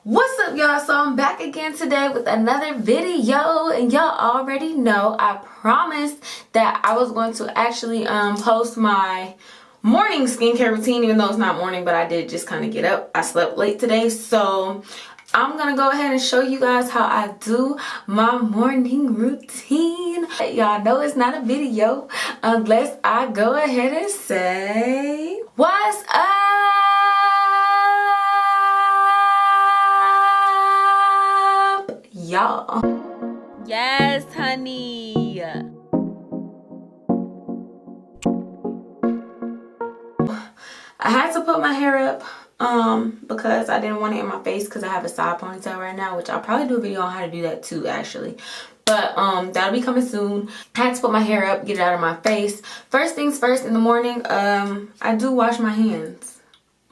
What's up, y'all? So I'm back again today with another video, and y'all already know I promised that I was going to actually post my morning skincare routine, even though it's not morning, but I did just kind of get up. I slept late today, so I'm gonna go ahead and show you guys how I do my morning routine. Y'all know it's not a video unless I go ahead and say what's up, y'all. Yes, honey. I had to put my hair up because I didn't want it in my face because I have a side ponytail right now, which I'll probably do a video on how to do that too, actually. But that'll be coming soon. I had to put my hair up, get it out of my face. First things first, in the morning, I do wash my hands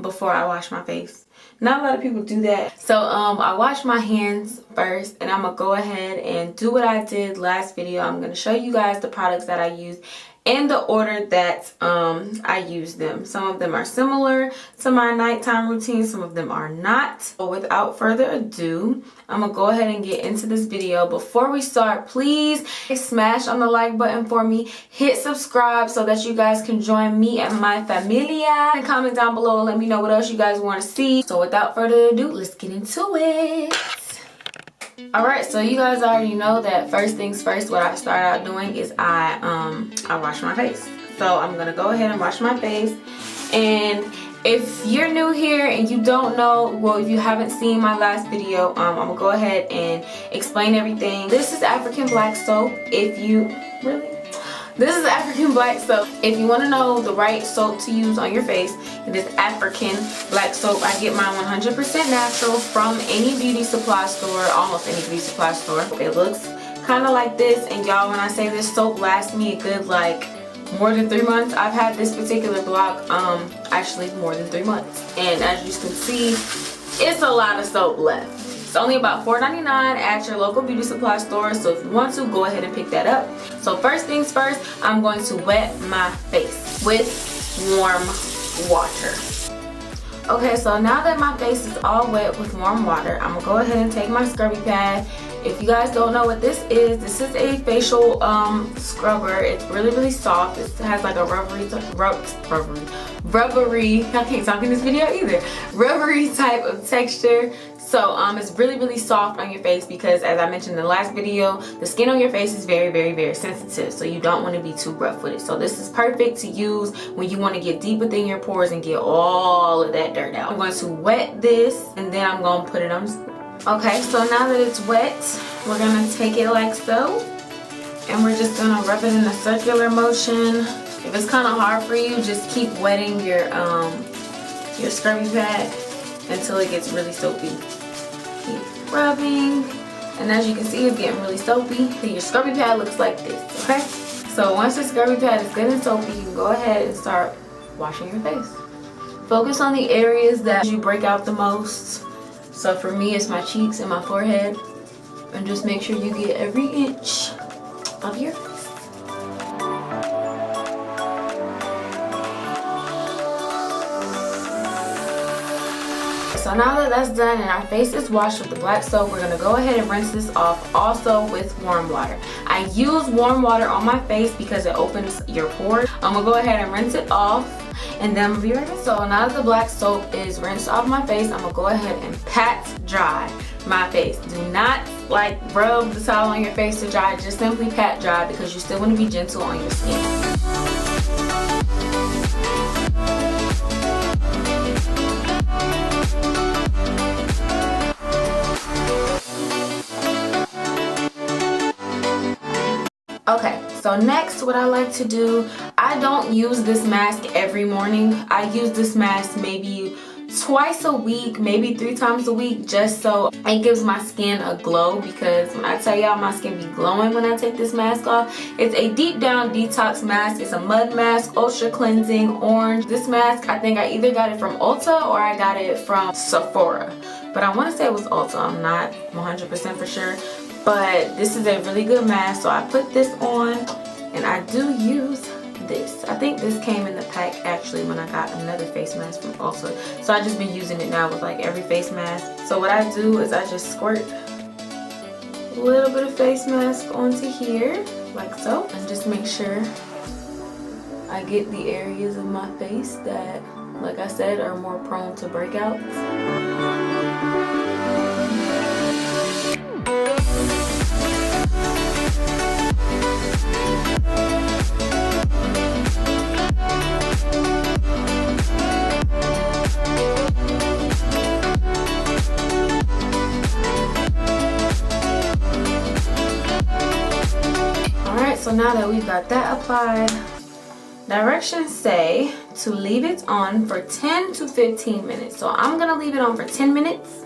before I wash my face. Not a lot of people do that. So I wash my hands first, and I'm gonna go ahead and do what I did last video. I'm gonna show you guys the products that I use in the order that I use them. Some of them are similar to my nighttime routine, some of them are not. So without further ado, I'm gonna go ahead and get into this video. Before we start, please smash on the like button for me, hit subscribe so that you guys can join me and my familia, and comment down below and let me know what else you guys want to see. So without further ado, let's get into it. Alright, so you guys already know that first things first, what I start out doing is I wash my face. So I'm gonna go ahead and wash my face. And if you're new here and you don't know, well, if you haven't seen my last video, I'm gonna go ahead and explain everything. This is African black soap. This is African black soap. If you want to know the right soap to use on your face, it is African black soap. I get mine 100% natural from any beauty supply store, almost any beauty supply store. It looks kind of like this, and y'all, when I say this soap lasts me a good like more than 3 months. I've had this particular block actually more than 3 months, and as you can see, it's a lot of soap left. It's only about $4.99 at your local beauty supply store, so if you want to, go ahead and pick that up. So first things first, I'm going to wet my face with warm water. Okay, so now that my face is all wet with warm water, I'm gonna go ahead and take my scrubby pad. If you guys don't know what this is a facial scrubber. It's really soft. It has like a rubbery, I can't talk in this video either, rubbery type of texture. So it's really soft on your face because, as I mentioned in the last video, the skin on your face is very sensitive, so you don't want to be too rough with it. So this is perfect to use when you want to get deep within your pores and get all of that dirt out. I'm going to wet this, and then I'm going to put it on. Okay, so now that it's wet, we're going to take it like so, and we're just going to rub it in a circular motion. If it's kind of hard for you, just keep wetting your scrubby pad until it gets really soapy. Keep rubbing, and as you can see, it's getting really soapy. Then your scrubby pad looks like this, okay? So once the scrubby pad is good and soapy, you can go ahead and start washing your face. Focus on the areas that you break out the most. So for me, it's my cheeks and my forehead. And just make sure you get every inch of your face. So now that that's done and our face is washed with the black soap, we're going to go ahead and rinse this off also with warm water. I use warm water on my face because it opens your pores. I'm going to go ahead and rinse it off, and then we'll be ready. So now that the black soap is rinsed off my face, I'm going to go ahead and pat dry my face. Do not like rub the towel on your face to dry, just simply pat dry because you still want to be gentle on your skin. Okay, so next what I like to do, I don't use this mask every morning. I use this mask maybe twice a week, maybe 3 times a week, just so it gives my skin a glow, because when I tell y'all my skin be glowing when I take this mask off. It's a deep down detox mask. It's a mud mask, ultra cleansing, orange. This mask, I think I either got it from Ulta or I got it from Sephora, but I want to say it was Ulta. I'm not 100% for sure. But this is a really good mask, so I put this on, and I do use this. I think this came in the pack actually when I got another face mask from Ulta. So I just been using it now with like every face mask. So what I do is I just squirt a little bit of face mask onto here, like so. And just make sure I get the areas of my face that, like I said, are more prone to breakouts. So now that we've got that applied, directions say to leave it on for 10 to 15 minutes. So I'm gonna leave it on for 10 minutes.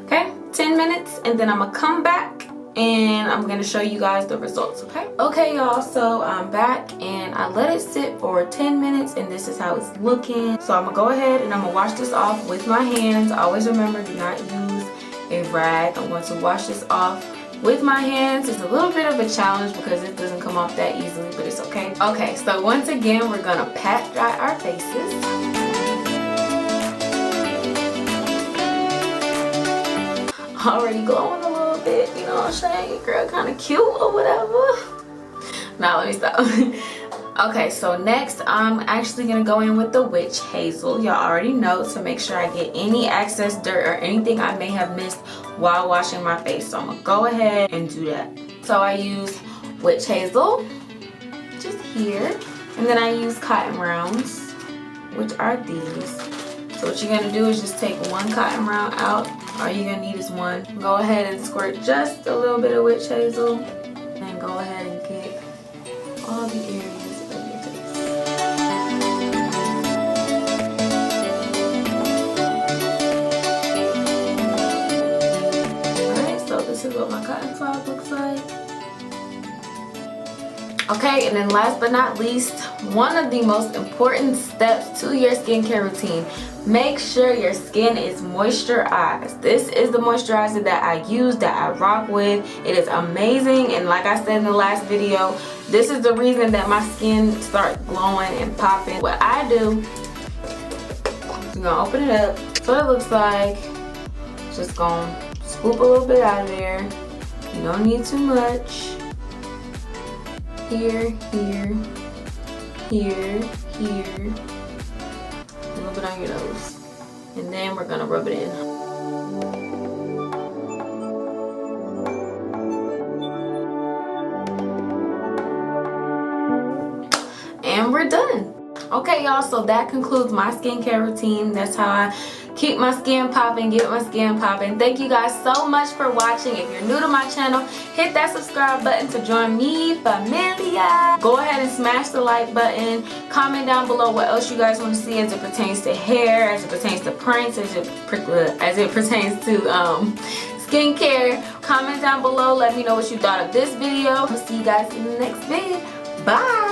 Okay, 10 minutes, and then I'm gonna come back and I'm gonna show you guys the results. Okay y'all, so I'm back and I let it sit for 10 minutes and this is how it's looking. So I'm gonna go ahead and I'm gonna wash this off with my hands. Always remember, do not use a rag. I'm going to wash this off with my hands. It's a little bit of a challenge because it doesn't come off that easily, but it's okay. Okay, so once again, we're gonna pat dry our faces. Already glowing a little bit, you know what I'm saying? Girl kind of cute or whatever. Now let me stop. Okay, so next I'm actually gonna go in with the witch hazel. Y'all already know to make sure I get any excess dirt or anything I may have missed while washing my face. So I'm gonna go ahead and do that. So I use witch hazel just here, and then I use cotton rounds, which are these. So what you're gonna do is just take one cotton round out. All you're gonna need is one. Go ahead and squirt just a little bit of witch hazel, and then go ahead and get all the areas. This is what my cotton swab looks like. Okay, and then last but not least, one of the most important steps to your skincare routine. Make sure your skin is moisturized. This is the moisturizer that I use, that I rock with. It is amazing, and like I said in the last video, this is the reason that my skin starts glowing and popping. What I do, I'm gonna open it up. So it looks like, just gonna scoop a little bit out of there. You don't need too much. Here, here, here, here. A little bit on your nose. And then we're gonna rub it in. And we're done. Okay y'all, so that concludes my skincare routine. That's how I keep my skin popping, get my skin popping. Thank you guys so much for watching. If you're new to my channel, hit that subscribe button to join me, familia. Go ahead and smash the like button. Comment down below what else you guys want to see as it pertains to hair, as it pertains to prints, as it pertains to skincare. Comment down below. Let me know what you thought of this video. I'll see you guys in the next video. Bye.